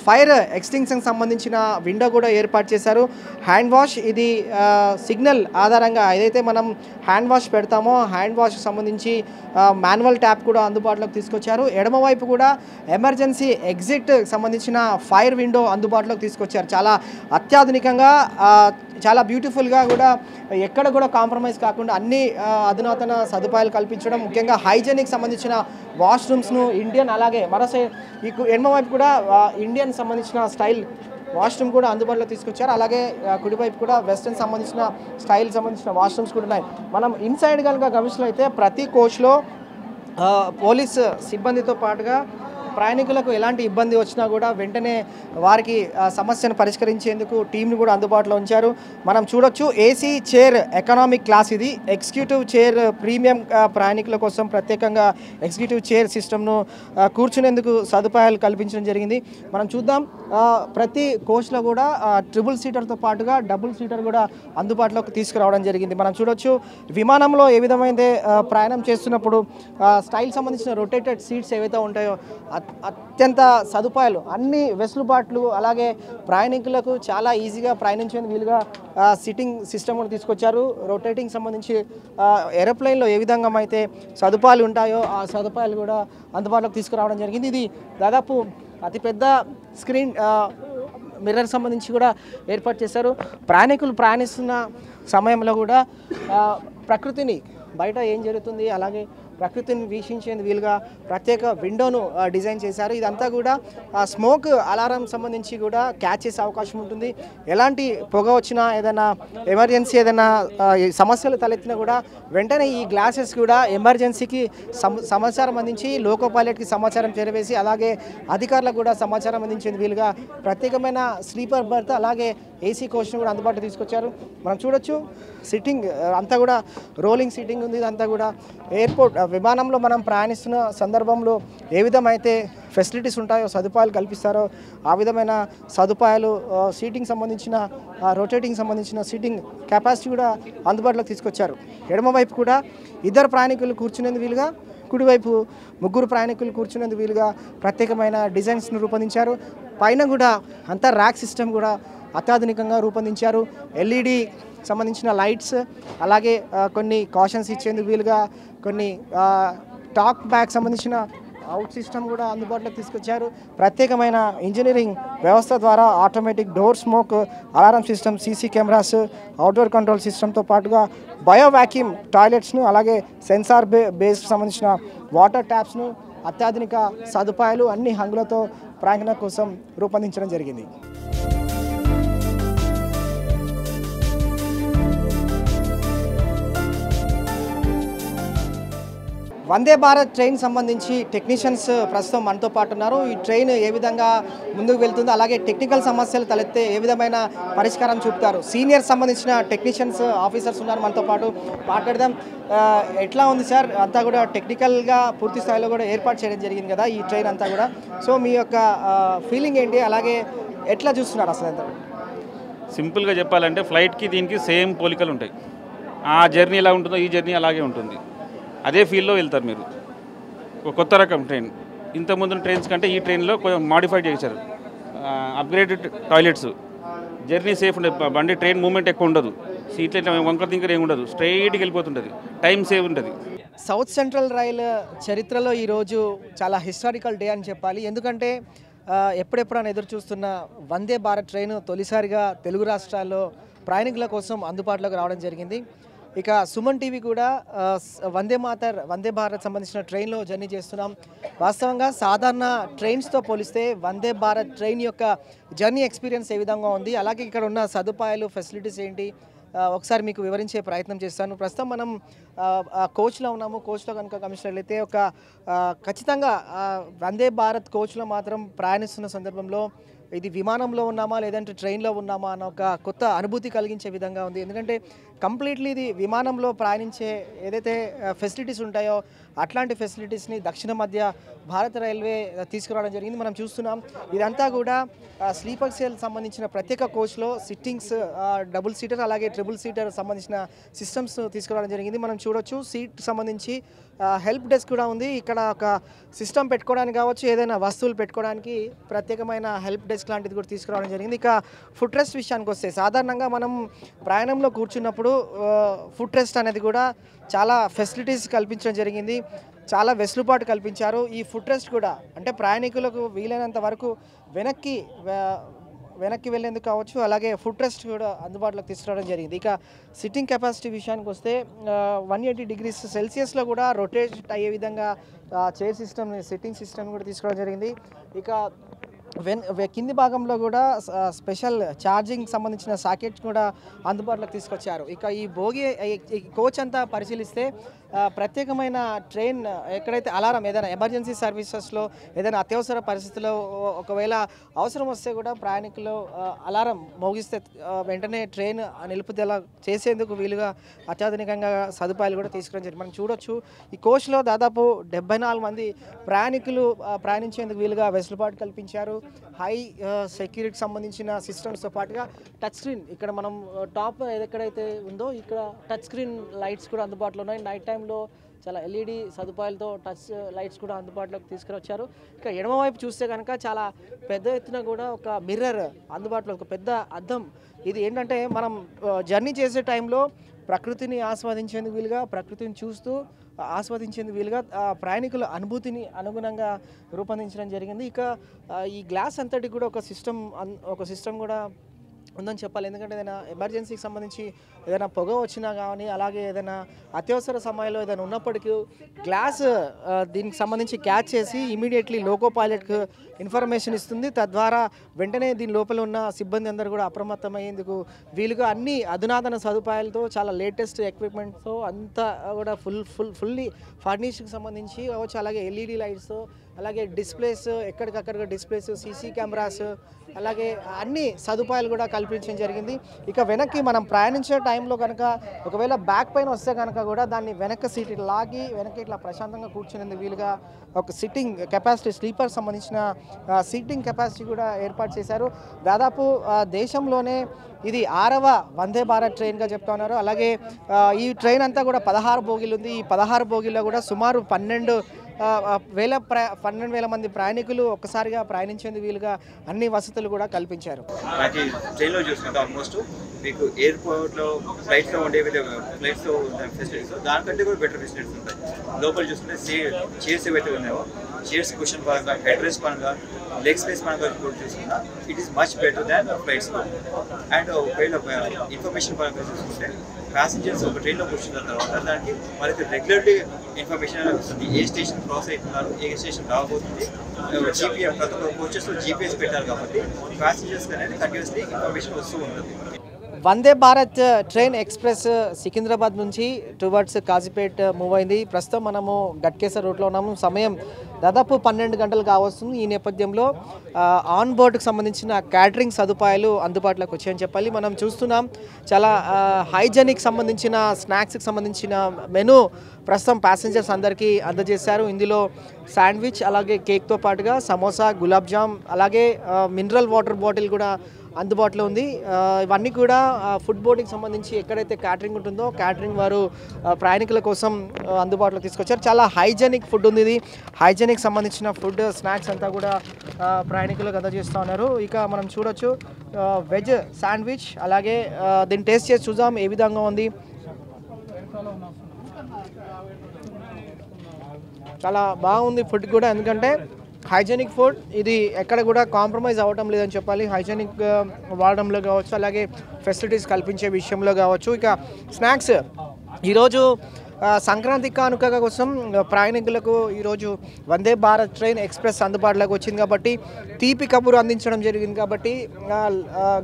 ఫైర్ ఎక్స్టింక్షన్ సంబంధించిన విండో కూడా ఏర్పాటు చేశారు. హ్యాండ్ వాష్ ఇది సిగ్నల్ ఆధారంగా ఏదైతే మనం హ్యాండ్ వాష్ పెడతామో హ్యాండ్ వాష్ సంబంధించి మాన్యువల్ ట్యాప్ కూడా అందుబాటులోకి తీసుకొచ్చారు. ఎడమవైపు కూడా ఎమర్జెన్సీ ఎగ్జిట్ సంబంధించిన ఫైర్ విండో అందుబాటులోకి తీసుకొచ్చారు. చాలా అత్యాధునికంగా చాలా బ్యూటిఫుల్గా కూడా ఎక్కడ కూడా కాంప్రమైజ్ కాకుండా అన్ని అధునాతన సదుపాయాలు కల్పించడం, ముఖ్యంగా హైజెనిక్ సంబంధించిన వాష్రూమ్స్ను ఇండియన్ అలాగే మరోసే ఈ ఎడమవైపు కూడా ఇండియన్ సంబంధించిన స్టైల్ వాష్రూమ్ కూడా అందుబాటులో తీసుకొచ్చారు. అలాగే కుడివైపు కూడా వెస్టర్న్ సంబంధించిన స్టైల్ సంబంధించిన వాష్రూమ్స్ కూడా ఉన్నాయి. మనం ఇన్సైడ్ కనుక గమనించినట్లయితే ప్రతి కోచ్లో పోలీస్ సిబ్బందితో పాటుగా ప్రయాణికులకు ఎలాంటి ఇబ్బంది వచ్చినా కూడా వెంటనే వారికి సమస్యను పరిష్కరించేందుకు టీంని కూడా అందుబాటులో ఉంచారు. మనం చూడొచ్చు ఏసీ చైర్ ఎకనామిక్ క్లాస్ ఇది. ఎగ్జిక్యూటివ్ చైర్ ప్రీమియం ప్రయాణికుల కోసం ప్రత్యేకంగా ఎగ్జిక్యూటివ్ చైర్ సిస్టమ్ను కూర్చునేందుకు సదుపాయాలు కల్పించడం జరిగింది. మనం చూద్దాం ప్రతి కోచ్లో కూడా ట్రిపుల్ సీటర్తో పాటుగా డబుల్ సీటర్ కూడా అందుబాటులోకి తీసుకురావడం జరిగింది. మనం చూడొచ్చు విమానంలో ఏ విధమైన ప్రయాణం చేస్తున్నప్పుడు స్టైల్ సంబంధించిన రొటేటెడ్ సీట్స్ ఏవైతే ఉంటాయో అత్యంత సదుపాయాలు అన్ని వెసులుబాట్లు, అలాగే ప్రయాణికులకు చాలా ఈజీగా ప్రయాణించేందుకు వీలుగా సిట్టింగ్ సిస్టమ్ కూడా తీసుకొచ్చారు. రొటేటింగ్ సంబంధించి ఏరోప్లేన్లో ఏ విధంగా అయితే సదుపాయాలు ఉంటాయో ఆ సదుపాయాలు కూడా అందుబాటులోకి తీసుకురావడం జరిగింది. ఇది దాదాపు అతిపెద్ద స్క్రీన్ మిర్రర్ సంబంధించి కూడా ఏర్పాటు చేశారు. ప్రయాణికులు ప్రయాణిస్తున్న సమయంలో కూడా ప్రకృతిని బయట ఏం జరుగుతుంది అలాగే ప్రకృతిని వీక్షించేందుకు వీలుగా ప్రత్యేక విండోను డిజైన్ చేశారు. ఇదంతా కూడా స్మోక్ అలారం సంబంధించి కూడా క్యాచ్ చేసే అవకాశం ఉంటుంది. ఎలాంటి పొగ వచ్చినా ఏదైనా ఎమర్జెన్సీ ఏదైనా సమస్యలు తలెత్తినా కూడా వెంటనే ఈ గ్లాసెస్ కూడా ఎమర్జెన్సీకి సమాచారం అందించి లోకో పైలట్కి సమాచారం చేరవేసి అలాగే అధికారులకు కూడా సమాచారం అందించేందుకు వీలుగా ప్రత్యేకమైన స్లీపర్ బర్త్ అలాగే ఏసీ కోచ్ను కూడా అందుబాటులో తీసుకొచ్చారు. మనం చూడొచ్చు సిట్టింగ్ అంతా కూడా రోలింగ్ సీటింగ్ ఉంది. ఇదంతా కూడా ఎయిర్పోర్ట్ విమానంలో మనం ప్రయాణిస్తున్న సందర్భంలో ఏ విధమైతే ఫెసిలిటీస్ ఉంటాయో సదుపాయాలు కల్పిస్తారో ఆ విధమైన సదుపాయాలు సీటింగ్ సంబంధించిన రొటేటింగ్ సంబంధించిన సీటింగ్ కెపాసిటీ కూడా అందుబాటులోకి తీసుకొచ్చారు. ఎడమవైపు కూడా ఇద్దరు ప్రయాణికులు కూర్చునేందుకు వీలుగా కుడివైపు ముగ్గురు ప్రయాణికులు కూర్చునేందుకు వీలుగా ప్రత్యేకమైన డిజైన్స్ను రూపొందించారు. పైన కూడా అంతా ర్యాక్ సిస్టమ్ కూడా అత్యాధునికంగా రూపొందించారు. ఎల్ఈడి సంబంధించిన లైట్స్ అలాగే కొన్ని కాషన్స్ ఇచ్చేందుకు వీలుగా కొన్ని టాక్ బ్యాక్ సంబంధించిన అవుట్ సిస్టమ్ కూడా అందుబాటులోకి తీసుకొచ్చారు. ప్రత్యేకమైన ఇంజనీరింగ్ వ్యవస్థ ద్వారా automatic door smoke alarm system, CC cameras, outdoor control సిస్టమ్తో పాటుగా బయో వ్యాక్యూమ్ టాయిలెట్స్ను అలాగే సెన్సార్ బేస్డ్ సంబంధించిన వాటర్ ట్యాప్స్ను అత్యాధునిక సదుపాయాలు అన్ని హంగులతో ప్రాంగణ కోసం రూపొందించడం జరిగింది. వందే భారత్ ట్రైన్ సంబంధించి టెక్నీషియన్స్ ప్రస్తుతం మనతో పాటు ఉన్నారు. ఈ ట్రైన్ ఏ విధంగా ముందుకు వెళ్తుందో అలాగే టెక్నికల్ సమస్యలు తలెత్తే ఏ విధమైన పరిష్కారం చూపుతారు సీనియర్ సంబంధించిన టెక్నీషియన్స్ ఆఫీసర్స్ ఉన్నారు మనతో పాటు మాట్లాడదాం. ఎట్లా ఉంది సార్? అంతా కూడా టెక్నికల్గా పూర్తి స్థాయిలో కూడా ఏర్పాటు చేయడం జరిగింది కదా ఈ ట్రైన్ అంతా కూడా. సో మీ యొక్క ఫీలింగ్ ఏంటి, అలాగే ఎట్లా చూస్తున్నారు అసలు అంతా? సింపుల్గా చెప్పాలంటే ఫ్లైట్కి దీనికి సేమ్ పోలికలు ఉంటాయి. ఆ జర్నీ ఎలా ఉంటుందో ఈ జర్నీ అలాగే ఉంటుంది. అదే ఫీల్డ్లో వెళ్తారు మీరు. ఒక కొత్త రకం ట్రైన్. ఇంతకుముందు ట్రైన్స్ కంటే ఈ ట్రైన్లో కొంచెం మాడిఫైడ్ చేశారు. అప్గ్రేడెడ్ టాయిలెట్స్, జర్నీ సేఫ్ ఉండదు. బండి ట్రైన్ మూవ్మెంట్ ఎక్కువ ఉండదు. సీట్లు ఇట్లా వంకర తింకర ఏమి ఉండదు. స్ట్రైట్గా వెళ్ళిపోతుంటుంది. టైం సేవ్ ఉంటుంది. సౌత్ సెంట్రల్ రైలు చరిత్రలో ఈరోజు చాలా హిస్టారికల్ డే అని చెప్పాలి. ఎందుకంటే ఎప్పుడెప్పుడైనా ఎదురు చూస్తున్న వందే భారత్ ట్రైన్ తొలిసారిగా తెలుగు రాష్ట్రాల్లో ప్రయాణికుల కోసం అందుబాటులోకి రావడం జరిగింది. ఇక సుమన్ టీవీ కూడా వందే భారత్ సంబంధించిన ట్రైన్లో జర్నీ చేస్తున్నాం. వాస్తవంగా సాధారణ ట్రైన్స్తో పోలిస్తే వందే భారత్ ట్రైన్ యొక్క జర్నీ ఎక్స్పీరియన్స్ ఏ విధంగా ఉంది, అలాగే ఇక్కడ ఉన్న సదుపాయాలు ఫెసిలిటీస్ ఏంటి ఒకసారి మీకు వివరించే ప్రయత్నం చేస్తాను. ప్రస్తుతం మనం కోచ్లో ఉన్నాము. కోచ్లో కనుక గమనించినట్లయితే ఒక ఖచ్చితంగా వందే భారత్ కోచ్లో మాత్రం ప్రయాణిస్తున్న సందర్భంలో ఇది విమానంలో ఉన్నామా లేదంటే ట్రైన్లో ఉన్నామా అన్న ఒక కొత్త అనుభూతి కలిగించే విధంగా ఉంది. ఎందుకంటే కంప్లీట్లీ ఇది విమానంలో ప్రయాణించే ఏదైతే ఫెసిలిటీస్ ఉంటాయో అట్లాంటి ఫెసిలిటీస్ని దక్షిణ మధ్య భారత రైల్వే తీసుకురావడం జరిగింది. మనం చూస్తున్నాం ఇదంతా కూడా స్లీపర్ సెల్ సంబంధించిన ప్రత్యేక కోచ్లో సిట్టింగ్స్ డబుల్ సీటర్ అలాగే ట్రిపుల్ సీటర్ సంబంధించిన సిస్టమ్స్ తీసుకురావడం జరిగింది. మనం చూడొచ్చు సీట్ సంబంధించి హెల్ప్ డెస్క్ కూడా ఉంది. ఇక్కడ ఒక సిస్టమ్ పెట్టుకోవడానికి కావచ్చు, ఏదైనా వస్తువులు పెట్టుకోవడానికి ప్రత్యేకమైన హెల్ప్ డెస్క్ లాంటిది కూడా తీసుకురావడం జరిగింది. ఇక ఫుట్ రెస్ట్ విషయానికి వస్తే సాధారణంగా మనం ప్రయాణంలో కూర్చున్నప్పుడు ఫుట్ రెస్ట్ అనేది కూడా చాలా ఫెసిలిటీస్ కల్పించడం జరిగింది. చాలా వెసులుబాటు కల్పించారు. ఈ ఫుట్ రెస్ట్ కూడా అంటే ప్రయాణికులకు వీలైనంత వరకు వెనక్కి వెళ్ళేందుకు కావచ్చు, అలాగే ఫుట్ రెస్ట్ కూడా అందుబాటులోకి తీసుకురావడం జరిగింది. ఇక సిట్టింగ్ కెపాసిటీ విషయానికి వస్తే 180 degrees సెల్సియస్లో కూడా రొటేట్ అయ్యే విధంగా చైర్ సిస్టమ్, సిట్టింగ్ సిస్టమ్ కూడా తీసుకురావడం జరిగింది. ఇక కింది భాగంలో కూడా స్పెషల్ ఛార్జింగ్ సంబంధించిన సాకెట్ కూడా అందుబాటులోకి తీసుకొచ్చారు. ఇక ఈ కోచ్ అంతా పరిశీలిస్తే ప్రత్యేకమైన ట్రైన్ ఎక్కడైతే అలారం ఏదైనా ఎమర్జెన్సీ సర్వీసెస్లో ఏదైనా అత్యవసర పరిస్థితుల్లో ఒకవేళ అవసరం వస్తే కూడా ప్రయాణికులు అలారం మోగిస్తే వెంటనే ట్రైన్ నిలుపుదల చేసేందుకు వీలుగా అత్యాధునికంగా సదుపాయాలు కూడా తీసుకురావడం జరిగింది. మనం చూడొచ్చు ఈ కోచ్లో దాదాపు 74 మంది ప్రయాణికులు ప్రయాణించేందుకు వీలుగా వెసులుబాటు కల్పించారు. హై సెక్యూరిటీ సంబంధించిన సిస్టమ్స్తో పాటుగా టచ్ స్క్రీన్, ఇక్కడ మనం టాప్ ఎక్కడైతే ఉందో ఇక్కడ టచ్ స్క్రీన్ లైట్స్ కూడా అందుబాటులో ఉన్నాయి. నైట్ టైంలో చాలా ఎల్ఈడి సదుపాయాలతో టచ్ లైట్స్ కూడా అందుబాటులోకి తీసుకురొచ్చారు. ఇక ఎడమవైపు చూస్తే కనుక చాలా పెద్ద ఎత్తున కూడా ఒక మిర్రర్ అందుబాటులో, ఒక పెద్ద అద్దం. ఇది ఏంటంటే మనం జర్నీ చేసే టైంలో ప్రకృతిని ఆస్వాదించేందుకు వీలుగా, ప్రకృతిని చూస్తూ ఆస్వాదించేందుకు వీలుగా ప్రయాణికుల అనుభూతిని అనుగుణంగా రూపొందించడం జరిగింది. ఇక ఈ గ్లాస్ అంతటి కూడా ఒక సిస్టమ్ కూడా ఉందని చెప్పాలి. ఎందుకంటే ఏదైనా ఎమర్జెన్సీకి సంబంధించి ఏదైనా పొగ వచ్చినా కానీ, అలాగే ఏదైనా అత్యవసర సమయంలో ఏదైనా ఉన్నప్పటికీ గ్లాస్ దీనికి సంబంధించి క్యాచ్ చేసి ఇమీడియట్లీ లోకో పైలట్కు ఇన్ఫర్మేషన్ ఇస్తుంది. తద్వారా వెంటనే దీని లోపల ఉన్న సిబ్బంది అందరూ కూడా అప్రమత్తమయ్యేందుకు వీలుగా అన్ని అధునాతన సదుపాయాలతో, చాలా లేటెస్ట్ ఎక్విప్మెంట్తో అంతా కూడా ఫుల్లీ ఫర్నిష్కి సంబంధించి కావచ్చు, అలాగే ఎల్ఈడి లైట్స్తో, అలాగే డిస్ప్లేస్, ఎక్కడికక్కడ డిస్ప్లేస్, సీసీ కెమెరాస్, అలాగే అన్ని సదుపాయాలు కూడా కల్పించడం జరిగింది. ఇక వెనక్కి మనం ప్రయాణించే టైంలో కనుక ఒకవేళ బ్యాక్ పెయిన్ వస్తే కనుక కూడా దాన్ని వెనక్కి సీట్ లాగి వెనక్కి ఇట్లా ప్రశాంతంగా కూర్చునేందుకు వీలుగా ఒక సిట్టింగ్ కెపాసిటీ, స్లీపర్ సంబంధించిన సీటింగ్ కెపాసిటీ కూడా ఏర్పాటు చేశారు. దాదాపు దేశంలోనే ఇది 6వ వందే భారత్ ట్రైన్గా చెప్తా ఉన్నారు. అలాగే ఈ ట్రైన్ అంతా కూడా 16 బోగీలు ఉంది. ఈ 16 బోగీల్లో కూడా సుమారు 12,000 మంది ప్రయాణికులు ఒక్కసారిగా ప్రయాణించేందుకు వీలుగా అన్ని వసతులు కూడా కల్పించారు. ట్రైన్లో చూసుకుంటే ఆల్మోస్ట్ మీకు ఎయిర్పోర్ట్లో ఫ్లైట్స్లో ఉండే ఫ్లైట్స్లో ఫెసిలిటీస్ దానికంటే కూడా బెటర్ ఫెసిలిటీస్ ఉంటాయి. లోపల చూసుకుంటే చైర్స్ ఏవైతే ఉన్నాయో చైర్స్ క్వశ్చన్ పరంగా, హెడ్ రెస్ట్ పరంగా, లెగ్ స్పేస్ పరంగా కూడా చూసుకున్నా it is much better than ఫ్లైట్స్లో. అండ్ ఒకవేళ ఇన్ఫర్మేషన్ పరంగా చూసుకుంటే ప్యాసింజర్స్ ఒక ట్రైన్లో కూర్చున్న తర్వాత దానికి మనకి రెగ్యులర్లీ ఇన్ఫర్మేషన్ వస్తుంది. ఏ స్టేషన్ క్రాస్ అవుతున్నారు, ఏ స్టేషన్ రాబోతుంది. జీపీఎస్ ప్రతి ఒక్క కోచెస్లో జీపీఎస్ పెట్టారు కాబట్టి ప్యాసింజర్స్ అనేది కంటిన్యూస్లీ ఇన్ఫర్మేషన్ వస్తూ ఉంటుంది. వందే భారత్ ట్రైన్ ఎక్స్ప్రెస్ సికింద్రాబాద్ నుంచి టువర్డ్స్ కాజీపేట్ మూవ్ అయింది. ప్రస్తుతం మనము గట్కేసర్ రూట్లో ఉన్నాము. సమయం దాదాపు 12 గంటలు కావస్తుంది. ఈ నేపథ్యంలో ఆన్ బోర్డుకు సంబంధించిన క్యాటరింగ్ సదుపాయాలు అందుబాటులోకి వచ్చాయని చెప్పాలి. మనం చూస్తున్నాం చాలా హైజెనిక్ సంబంధించిన స్నాక్స్కి సంబంధించిన మెనూ ప్రస్తుతం ప్యాసింజర్స్ అందరికీ అందజేశారు. ఇందులో శాండ్విచ్, అలాగే కేక్తో పాటుగా సమోసా, గులాబ్ జామ్, అలాగే మినరల్ వాటర్ బాటిల్ కూడా అందుబాటులో ఉంది. ఇవన్నీ కూడా ఫుడ్ బోర్డింగ్కి సంబంధించి ఎక్కడైతే క్యాటరింగ్ ఉంటుందో క్యాటరింగ్ వారు ప్రయాణికుల కోసం అందుబాటులో తీసుకొచ్చారు. చాలా హైజెనిక్ ఫుడ్ ఉంది. ఇది హైజెనిక్ సంబంధించిన ఫుడ్, స్నాక్స్ అంతా కూడా ప్రయాణికులకు అందజేస్తూ ఉన్నారు. ఇక మనం చూడొచ్చు వెజ్ శాండ్విచ్, అలాగే దీన్ని టేస్ట్ చేసి చూద్దాం ఏ విధంగా ఉంది. చాలా బాగుంది ఫుడ్ కూడా, ఎందుకంటే హైజెనిక్ ఫుడ్. ఇది ఎక్కడ కూడా కాంప్రమైజ్ అవ్వడం లేదని చెప్పాలి. హైజెనిక్ వాడడంలో కావచ్చు, అలాగే ఫెసిలిటీస్ కల్పించే విషయంలో కావచ్చు. ఇక స్నాక్స్ ఈరోజు సంక్రాంతి కానుక కోసం ప్రయాణికులకు ఈరోజు వందే భారత్ ట్రైన్ ఎక్స్ప్రెస్ అందుబాటులోకి వచ్చింది కాబట్టి తీపి కబురు అందించడం జరిగింది. కాబట్టి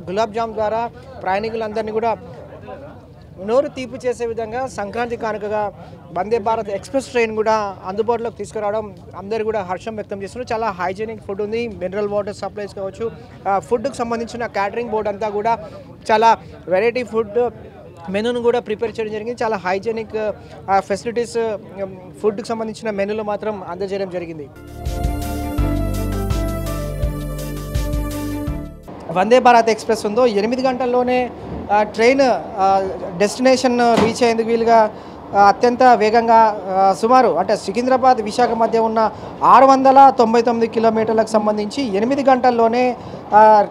గులాబ్ జామ్ ద్వారా ప్రయాణికులందరినీ కూడా నోరు తీపి చేసే విధంగా సంక్రాంతి కానుకగా వందే భారత్ ఎక్స్ప్రెస్ ట్రైన్ కూడా అందుబాటులోకి తీసుకురావడం అందరూ కూడా హర్షం వ్యక్తం చేస్తున్నారు. చాలా హైజెనిక్ ఫుడ్ ఉంది. మినరల్ వాటర్ సప్లైస్ కావచ్చు, ఫుడ్కి సంబంధించిన క్యాటరింగ్ బోర్డు అంతా కూడా చాలా వెరైటీ ఫుడ్ మెనూను కూడా ప్రిపేర్ చేయడం జరిగింది. చాలా హైజెనిక్ ఫెసిలిటీస్ ఫుడ్కి సంబంధించిన మెనూలు మాత్రం అందజేయడం జరిగింది. వందే భారత్ ఎక్స్ప్రెస్ ఉందో 8 గంటల్లోనే ట్రైన్ డెస్టినేషన్ రీచ్ అయ్యేందుకు వీలుగా అత్యంత వేగంగా సుమారు అంటే సికింద్రాబాద్ విశాఖ మధ్య ఉన్న 699 కిలోమీటర్లకు సంబంధించి 8 గంటల్లోనే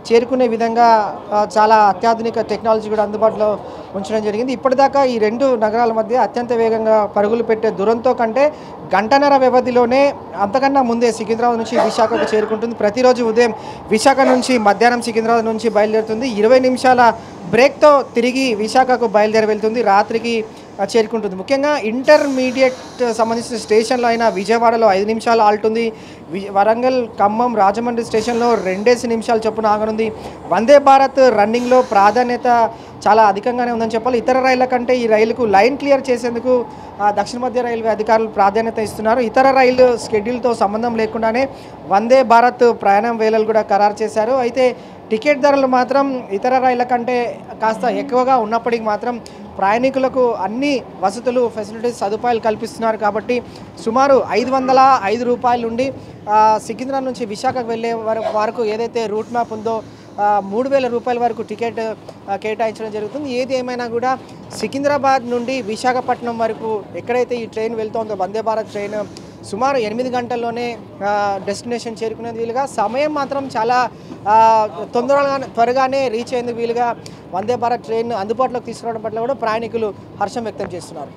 చేరుకునే విధంగా చాలా అత్యాధునిక టెక్నాలజీ కూడా అందుబాటులో ఉంచడం జరిగింది. ఇప్పటిదాకా ఈ 2 నగరాల మధ్య అత్యంత వేగంగా పరుగులు పెట్టే దురంతో కంటే గంటన్నర వ్యవధిలోనే అంతకన్నా ముందే సికింద్రాబాద్ నుంచి విశాఖకు చేరుకుంటుంది. ప్రతిరోజు ఉదయం విశాఖ నుంచి మధ్యాహ్నం సికింద్రాబాద్ నుంచి బయలుదేరుతుంది. 20 నిమిషాల బ్రేక్తో తిరిగి విశాఖకు బయలుదేరి వెళ్తుంది. రాత్రికి చేరుకుంటుంది. ముఖ్యంగా ఇంటర్మీడియట్ సంబంధించిన స్టేషన్లో అయినా విజయవాడలో 5 నిమిషాలు ఆల్టుంది. వరంగల్, ఖమ్మం, రాజమండ్రి స్టేషన్లో 2 నిమిషాలు చొప్పున ఆగనుంది. వందే భారత్ రన్నింగ్లో ప్రాధాన్యత చాలా అధికంగానే ఉందని చెప్పాలి. ఇతర రైళ్ల కంటే ఈ రైలుకు లైన్ క్లియర్ చేసేందుకు దక్షిణ మధ్య రైల్వే అధికారులు ప్రాధాన్యత ఇస్తున్నారు. ఇతర రైలు షెడ్యూల్తో సంబంధం లేకుండానే వందే భారత్ ప్రయాణం వేళలు కూడా ఖరారు చేశారు. అయితే టికెట్ ధరలు మాత్రం ఇతర రైళ్ల కంటే కాస్త ఎక్కువగా ఉన్నప్పటికీ మాత్రం ప్రయాణికులకు అన్ని వసతులు, ఫెసిలిటీస్, సదుపాయాలు కల్పిస్తున్నారు. కాబట్టి సుమారు 505 రూపాయల నుండి సికింద్రాబాద్ నుంచి విశాఖకు వెళ్ళే వరకు ఏదైతే రూట్ మ్యాప్ ఉందో 3000 రూపాయల వరకు టికెట్ కేటాయించడం జరుగుతుంది. ఏది ఏమైనా కూడా సికింద్రాబాద్ నుండి విశాఖపట్నం వరకు ఎక్కడైతే ఈ ట్రైన్ వెళ్తుందో వందే భారత్ ట్రైన్ సుమారు 8 గంటల్లోనే డెస్టినేషన్ చేరుకునేందుకు వీలుగా, సమయం మాత్రం చాలా త్వరగానే రీచ్ అయ్యేందుకు వీలుగా వందే భారత్ ట్రైన్ అందుబాటులోకి తీసుకురావడం పట్ల కూడా ప్రయాణికులు హర్షం వ్యక్తం చేస్తున్నారు.